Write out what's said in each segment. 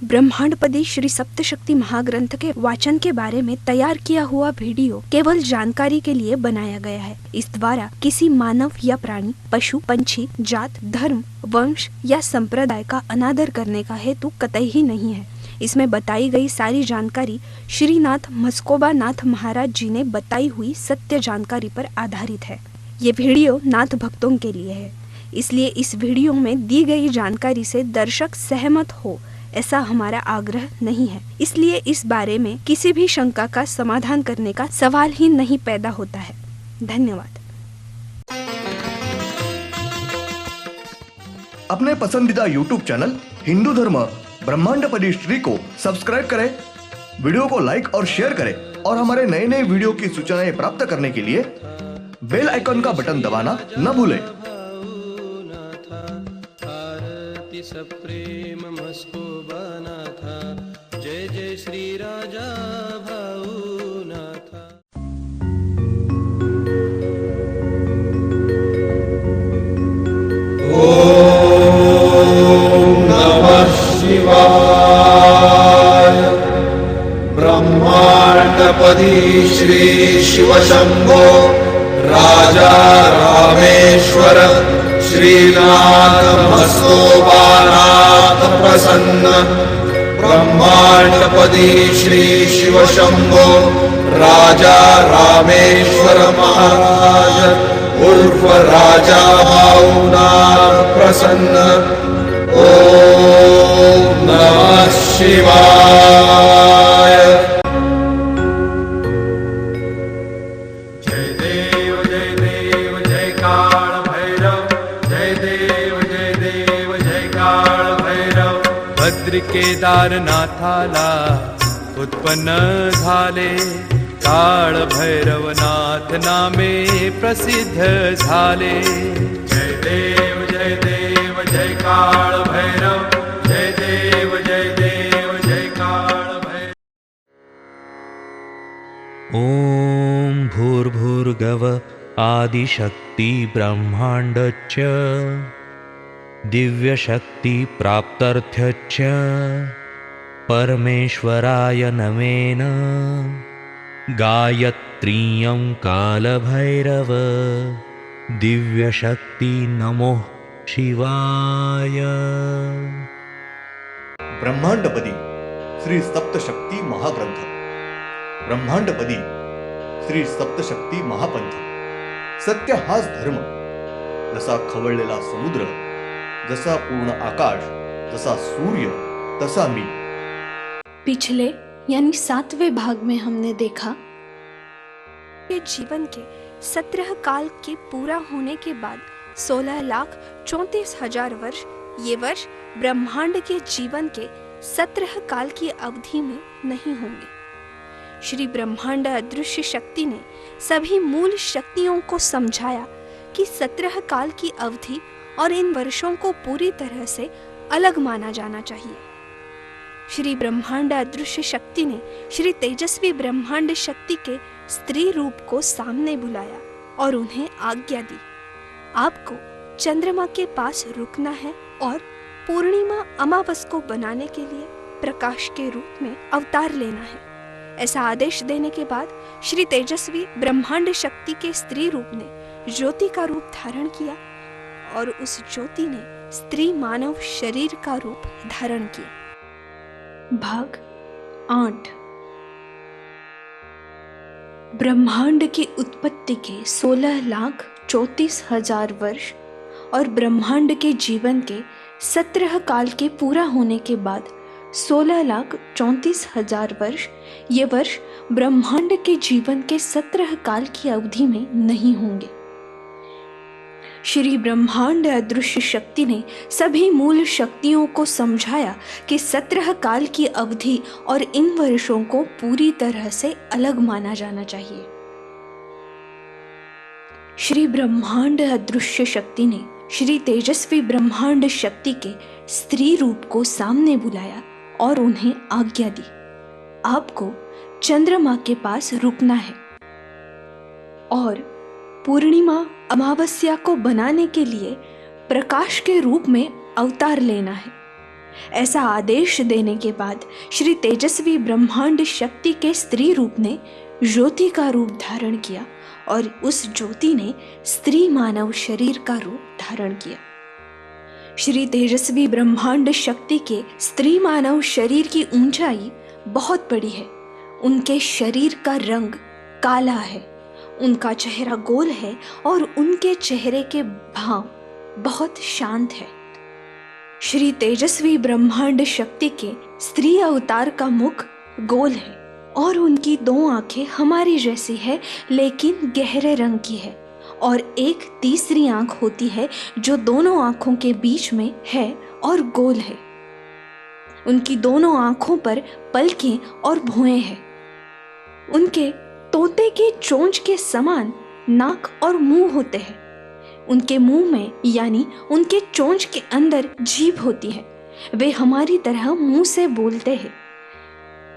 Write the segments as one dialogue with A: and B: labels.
A: ब्रह्मांडपदी श्री सप्तशक्ति महाग्रंथ के वाचन के बारे में तैयार किया हुआ वीडियो केवल जानकारी के लिए बनाया गया है। इस द्वारा किसी मानव या प्राणी, पशु, पंछी, जात, धर्म, वंश या संप्रदाय का अनादर करने का हेतु कतई ही नहीं है। इसमें बताई गई सारी जानकारी श्रीनाथ मस्कोबा नाथ महाराज जी ने बताई हुई सत्य जानकारी पर आधारित है। ये वीडियो नाथ भक्तों के लिए है, इसलिए इस वीडियो में दी गई जानकारी से दर्शक सहमत हो ऐसा हमारा आग्रह नहीं है। इसलिए इस बारे में किसी भी शंका का समाधान करने का सवाल ही नहीं पैदा होता है। धन्यवाद।
B: अपने पसंदीदा YouTube चैनल हिंदू धर्म ब्रह्मांडपदी श्री को सब्सक्राइब करें, वीडियो को लाइक और शेयर करें और हमारे नए नए वीडियो की सूचनाएं प्राप्त करने के लिए बेल आइकन का बटन दबाना न भूलें।
C: प्रेम मस्कोबा नाथा, जय जय श्री राजा भाऊ नाथा।
D: ओम नमः शिवाय। ब्रह्मांडपदी श्री शिव शंभो राजा रामेश्वर श्रीनाथ मस्कोबानाथ प्रसन्न। ब्रह्मांडपदी श्री शिव शंभो राजा रामेश्वर महाराज उर्फ राजा भाऊनाथ प्रसन्न। ओम नमः शिवाय। जय देव जय देव जय काल भैरव, जय देव जय काळ भैरव।
C: भद्र केदारनाथाला उत्पन्न झाले, काळ भैरवनाथ नामे प्रसिद्ध झाले।
D: जय देव जय काळ भैरव, जय देव जय काळ भैरव।
E: ओम भूर्भुर्गव आदिशक्ति ब्रह्मांडच्च दिव्यशक्ति प्राप्त्यर्थ्यच्च परमेश्वराय नमेन। गायत्रीयं कालभैरव दिव्यशक्ति नमो शिवाय।
B: ब्रह्मांडपदी श्री सप्तशक्ती महाग्रंथ, ब्रह्मांडपदी श्री सप्तशक्ती महापंथ। सत्य हाच धर्म, जसा खवळलेला समुद्र, जसा पूर्ण आकाश, जसा सूर्य, तसा मी।
A: पिछले यानी 7वें भाग में हमने देखा कि जीवन के 17 काल के पूरा होने के बाद 16,34,000 वर्ष, ये वर्ष ब्रह्मांड के जीवन के 17 काल की अवधि में नहीं होंगे। श्री ब्रह्मांड अदृश्य शक्ति ने सभी मूल शक्तियों को समझाया कि 17 काल की अवधि और इन वर्षों को पूरी तरह से अलग माना जाना चाहिए। श्री ब्रह्मांड अदृश्य शक्ति ने श्री तेजस्वी ब्रह्मांड शक्ति के स्त्री रूप को सामने बुलाया और उन्हें आज्ञा दी, आपको चंद्रमा के पास रुकना है और पूर्णिमा अमावस को बनाने के लिए प्रकाश के रूप में अवतार लेना है। ऐसा आदेश देने के बाद श्री तेजस्वी ब्रह्मांड शक्ति के स्त्री रूप ने ज्योति का रूप धारण किया और उस ज्योति ने स्त्री मानव शरीर का रूप धारण किया। भाग 8। ब्रह्मांड की उत्पत्ति के 16,34,000 वर्ष और ब्रह्मांड के जीवन के 17 काल के पूरा होने के बाद 16,34,000 वर्ष, ये वर्ष ब्रह्मांड के जीवन के 17 काल की अवधि में नहीं होंगे। श्री ब्रह्मांड अदृश्य शक्ति ने सभी मूल शक्तियों को समझाया कि 17 काल की अवधि और इन वर्षों को पूरी तरह से अलग माना जाना चाहिए। श्री ब्रह्मांड अदृश्य शक्ति ने श्री तेजस्वी ब्रह्मांड शक्ति के स्त्री रूप को सामने बुलाया और उन्हें आज्ञा दी, आपको चंद्रमा के पास रुकना है और पूर्णिमा अमावस्या को बनाने के लिए प्रकाश के रूप में अवतार लेना है। ऐसा आदेश देने के बाद श्री तेजस्वी ब्रह्मांड शक्ति के स्त्री रूप ने ज्योति का रूप धारण किया और उस ज्योति ने स्त्री मानव शरीर का रूप धारण किया। श्री तेजस्वी ब्रह्मांड शक्ति के स्त्री मानव शरीर की ऊंचाई बहुत बड़ी है। उनके शरीर का रंग काला है, उनका चेहरा गोल है और उनके चेहरे के भाव बहुत शांत है। श्री तेजस्वी ब्रह्मांड शक्ति के स्त्री अवतार का मुख गोल है और उनकी 2 आंखें हमारी जैसी है लेकिन गहरे रंग की है और एक तीसरी आंख होती है जो दोनों आंखों के बीच में है और गोल है। उनकी दोनों आंखों पर पलकें और भुएं हैं। उनके तोते के चोंच के समान नाक और मुंह होते हैं। उनके मुंह में यानी उनके चोंच के अंदर जीभ होती है। वे हमारी तरह मुंह से बोलते हैं।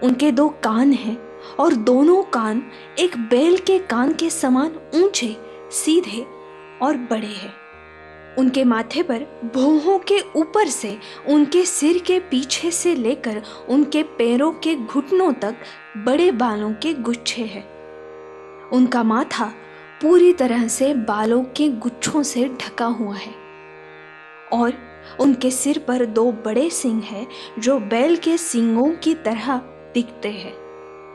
A: उनके 2 कान हैं और दोनों कान एक बैल के कान के समान ऊंचे, सीधे और बड़े हैं। उनके माथे पर भौहों के ऊपर से उनके सिर के पीछे से लेकर उनके पैरों के घुटनों तक बड़े बालों के गुच्छे हैं। उनका माथा पूरी तरह से बालों के गुच्छों से ढका हुआ है और उनके सिर पर 2 बड़े सींग हैं जो बैल के सींगों की तरह दिखते हैं।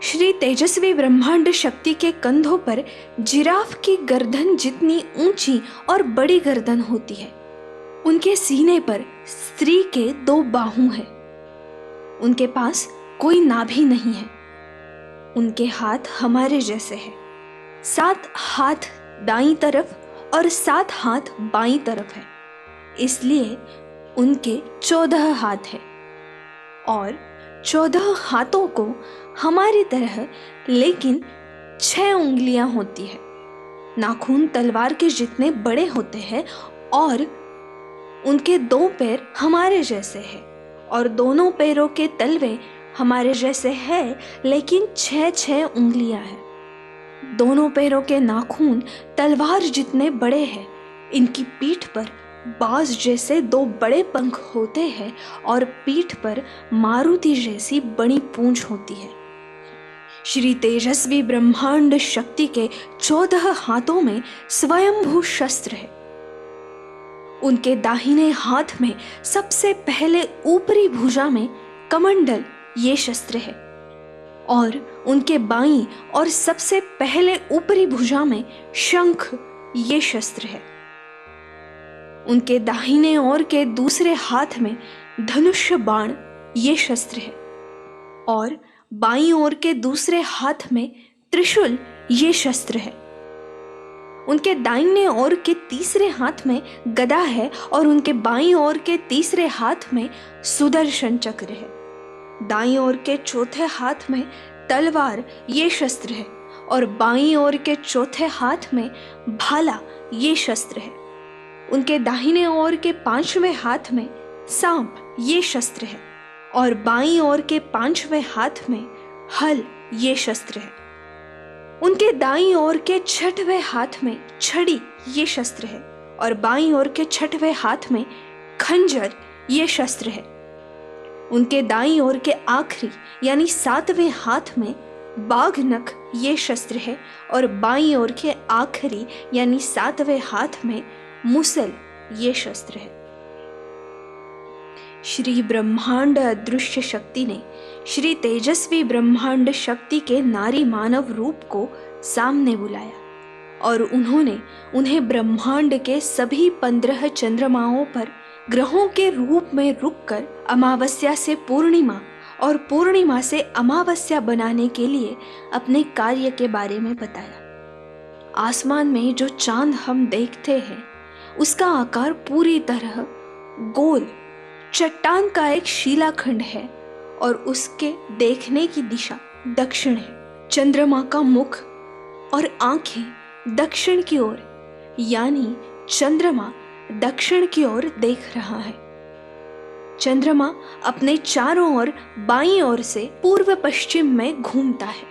A: श्री तेजस्वी ब्रह्मांड शक्ति के कंधों पर जिराफ की गर्दन जितनी ऊंची और बड़ी गर्दन होती है। उनके सीने पर स्त्री के 2 बाहु हैं। उनके पास कोई नाभि नहीं है। उनके हाथ हमारे जैसे हैं। 7 हाथ दाईं तरफ और 7 हाथ बाईं तरफ है, इसलिए उनके 14 हाथ हैं और 14 हाथों को हमारी तरह लेकिन 6 उंगलियां होती है। नाखून तलवार के जितने बड़े होते हैं और उनके 2 पैर हमारे जैसे हैं और दोनों पैरों के तलवे हमारे जैसे हैं लेकिन 6 उंगलियां हैं। दोनों पैरों के नाखून तलवार जितने बड़े हैं। इनकी पीठ पर बाज जैसे 2 बड़े पंख होते हैं और पीठ पर मारुति जैसी बड़ी पूंछ होती है। श्री तेजस्वी ब्रह्मांड शक्ति के 14 हाथों में स्वयंभू शस्त्र है। उनके दाहिने हाथ में सबसे पहले ऊपरी भुजा में कमंडल ये शस्त्र है और उनके बाईं और सबसे पहले ऊपरी भुजा में शंख ये शस्त्र है। उनके दाहिने ओर के दूसरे हाथ में धनुष बाण ये शस्त्र है और बाईं ओर के दूसरे हाथ में त्रिशूल ये शस्त्र है। उनके दाहिने ओर के तीसरे हाथ में गदा है और उनके बाईं ओर के तीसरे हाथ में सुदर्शन चक्र है। दाईं ओर के चौथे हाथ में तलवार ये शस्त्र है और बाईं ओर के चौथे हाथ में भाला ये शस्त्र है। उनके दाहिने ओर के 5वें हाथ में सांप ये शस्त्र है और बाईं ओर के 5वें हाथ में हल ये शस्त्र है। उनके दाईं ओर के 6वें हाथ में छड़ी ये शस्त्र है और बाईं ओर के 6वें हाथ में खंजर ये शस्त्र है। उनके दाईं ओर के आखिरी यानी 7वें हाथ में बाघ नख ये शस्त्र है और बाईं ओर के आखिरी यानी 7वें हाथ में मुसल ये शस्त्र है। श्री ब्रह्मांड अदृश्य शक्ति ने श्री तेजस्वी ब्रह्मांड शक्ति के नारी मानव रूप को सामने बुलाया और उन्होंने उन्हें ब्रह्मांड के सभी 15 चंद्रमाओं पर ग्रहों के रूप में रुककर अमावस्या से पूर्णिमा और पूर्णिमा से अमावस्या बनाने के लिए अपने कार्य के बारे में बताया। आसमान में जो चांद हम देखते हैं उसका आकार पूरी तरह गोल चट्टान का एक शिलाखंड है और उसके देखने की दिशा दक्षिण है। चंद्रमा का मुख और आंखें दक्षिण की ओर यानी चंद्रमा दक्षिण की ओर देख रहा है। चंद्रमा अपने चारों ओर बाईं ओर से पूर्व पश्चिम में घूमता है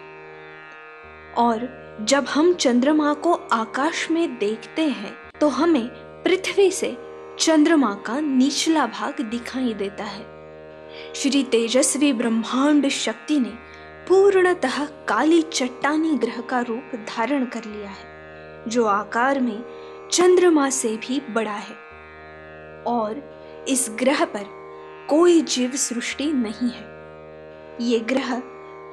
A: और जब हम चंद्रमा को आकाश में देखते हैं तो हमें पृथ्वी से चंद्रमा का निचला भाग दिखाई देता है श्री तेजस्वी ब्रह्मांड शक्ति ने पूर्णतः काली चट्टानी ग्रह का रूप धारण कर लिया है, जो आकार में चंद्रमा से भी बड़ा है। और इस ग्रह पर कोई जीव सृष्टि नहीं है। ये ग्रह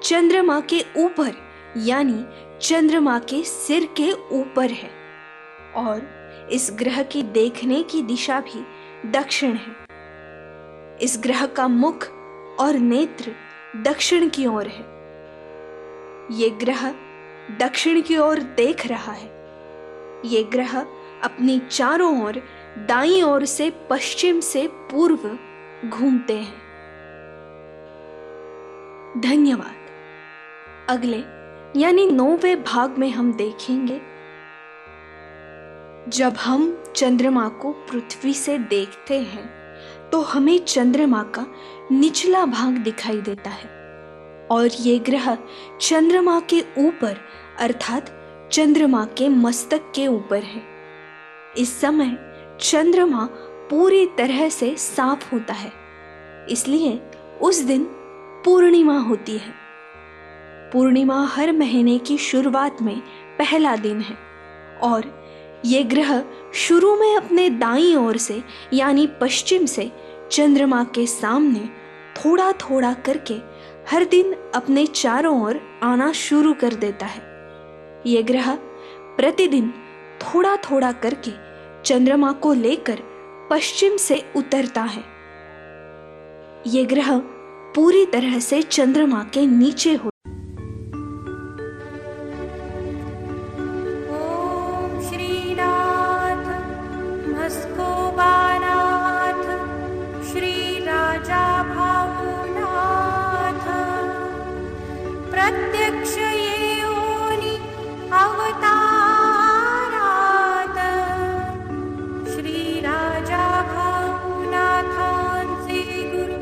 A: चंद्रमा के ऊपर यानी चंद्रमा के सिर के ऊपर है और इस ग्रह की देखने की दिशा भी दक्षिण है। इस ग्रह का मुख और नेत्र दक्षिण की ओर है। ये ग्रह दक्षिण की ओर देख रहा है। ये ग्रह अपनी चारों ओर दाईं ओर से पश्चिम से पूर्व घूमते हैं। धन्यवाद। अगले यानी 9वें भाग में हम देखेंगे जब हम चंद्रमा को पृथ्वी से देखते हैं तो हमें चंद्रमा का निचला भाग दिखाई देता है और ये ग्रह चंद्रमा के ऊपर अर्थात चंद्रमा के मस्तक के ऊपर है। इस समय चंद्रमा पूरी तरह से साफ होता है, इसलिए उस दिन पूर्णिमा होती है। पूर्णिमा हर महीने की शुरुआत में पहला दिन है और ये ग्रह शुरू में अपने दाईं ओर से यानी पश्चिम से चंद्रमा के सामने थोड़ा थोड़ा करके हर दिन अपने चारों ओर आना शुरू कर देता है। ये ग्रह प्रतिदिन थोड़ा थोड़ा करके चंद्रमा को लेकर पश्चिम से उतरता है। ये ग्रह पूरी तरह से चंद्रमा के नीचे हो।
F: ओम श्रीनाथ मस्कोबानाथ श्री राजा भावनाथ प्रत्यक्ष येऊनी अवतारात श्री राजा भावनाथांचे गुरु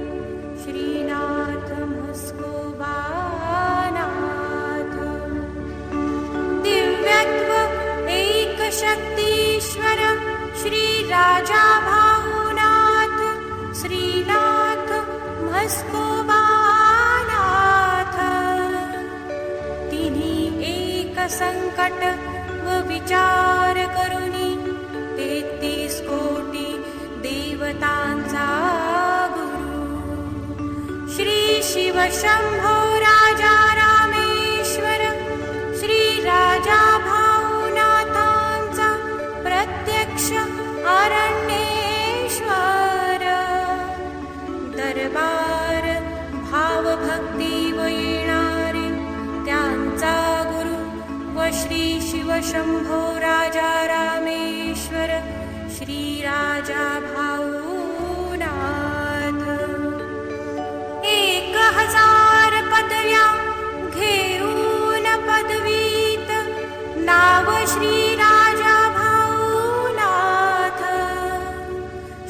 F: श्रीनाथ मस्कोबानाथ दिव्यत्व एक शक्तीश्वर श्री राजा भावनाथ श्रीनाथ मस्कोबानाथ तिन्ही एक संकट व विचार करुनी 33 कोटी देवतांचा गुरु श्री शिव शंभो राजा रामेश्वर श्री राजा भावनाथांचा प्रत्यक्ष अरण्येश्वर दरबार भावभक्ती व येणारे त्यांचा गुरु व श्री शिव शंभो राजा रामेश्वर श्री राजा भावनाथ 1000 पदव्या घेऊन पदवीत नाव श्री राजा भावनाथ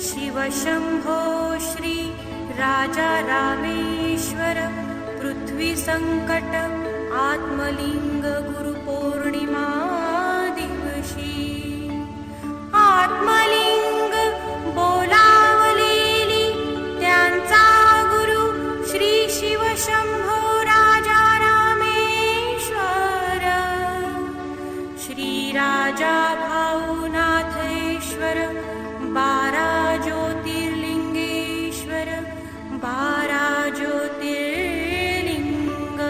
F: शिव शंभो श्री राजा रामेश्वर पृथ्वी संकट आत्मलिंग गुरु पौर्णिमा दिवशी आत्मलिंग बोलावलेली त्यांचा गुरु श्री शिव शंभो राजा रामेश्वर श्री राजा भावनाथेश्वर 12 ज्योतिर्लिंगेश्वर 12 ज्योतिर्लिंग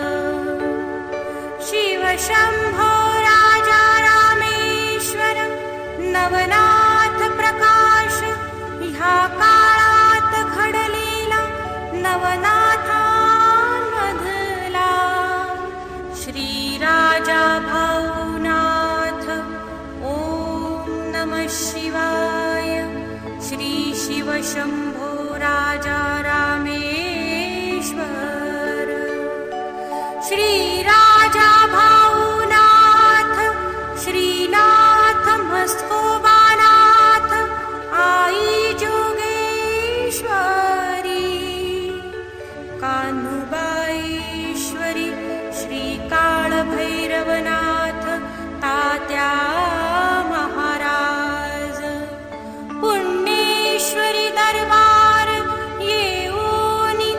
F: शिव शंभो राजा रामेश्वर नवनाथ प्रकाश ह्या काळात घडलेला नवनाथांमधला श्री राजा भावनाथ ओम नमः शिवाय श्री शिव शंभो राजा रामेश्वर श्री राजा भावनाथ श्रीनाथ मस्कोबानाथ आई जोगेश्वरी कान्हुबाईश्वरी श्री काळभैरवनाथ तात्या महाराज पुण्येश्वरी दरबार येऊनी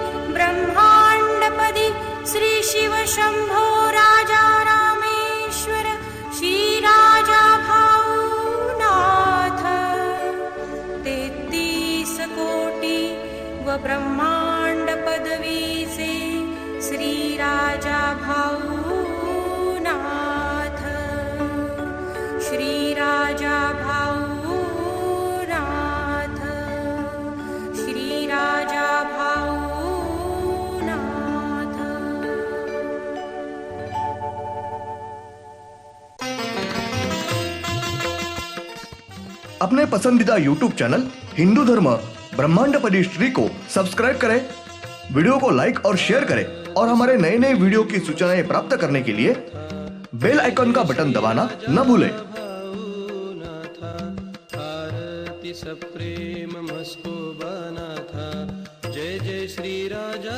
F: शम्भो राजा रामेश्वर श्रीराजा भाऊनाथ 33 कोटी व ब्रह्मांड पदवीचे श्री राजा भाऊनाथ श्री राजा भाऊनाथ श्री राजा भाऊनाथ।
B: अपने पसंदीदा YouTube चैनल हिंदू धर्म ब्रह्मांड परिश्री को सब्सक्राइब करें, वीडियो को लाइक और शेयर करें और हमारे नए नए वीडियो की सूचनाएं प्राप्त करने के लिए बेल आइकॉन का बटन दबाना न भूलें।
C: आरती सप्रेम मस्को बना था। जय जय श्री राजा